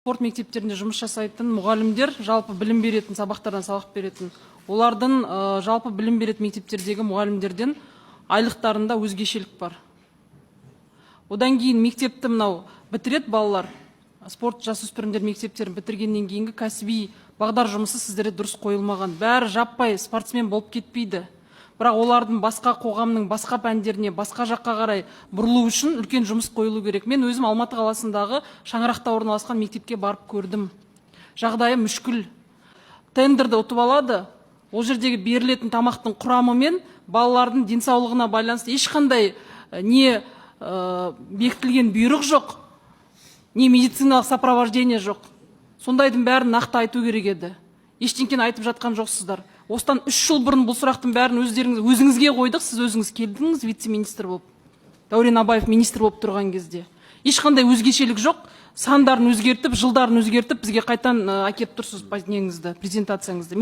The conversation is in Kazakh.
Спорт мектептерінде жұмыс жасайтын мұғалімдер, жалпы білім беретін, сабақтардан сабақ беретін, олардың жалпы білім беретін мектептердегі мұғалімдерден айлықтарында өзгешелік бар. Одан кейін мектепті мынау бітірет балалар, спорт жасөспірімдер мектептерін бітіргеннен кейінгі кәсіби бағдар жұмысы сіздерде дұрыс қойылмаған. Бәрі жаппай спортсмен болып кетпейді. Бірақ олардың басқа қоғамның басқа пәндеріне, басқа жаққа қарай бұрылу үшін үлкен жұмыс қойылу керек. Мен өзім Алматы қаласындағы Шаңырақта орналасқан мектепке барып көрдім. Жағдайы мүшкіл. Тендерді ұтып алады. Ол жердегі берілетін тамақтың құрамы мен балалардың денсаулығына байланысты ешқандай не бекітілген бұйрық жоқ, не медициналық сопровождение жоқ. Сондайдың бәрін нақты айту керек еді. Ештеңкені айтып жатқан жоқсыздар. Осыдан 3 жыл бұрын бұл сұрақтың бәрін өзіңізге қойдық, сіз өзіңіз келдіңіз вице-министр болып. Дәурен Абаев министр болып тұрған кезде. Ешқандай өзгешелік жоқ, сандарын өзгертіп, жылдарын өзгертіп, бізге қайтан әкеп тұрсыз неңізді, презентацияңызды.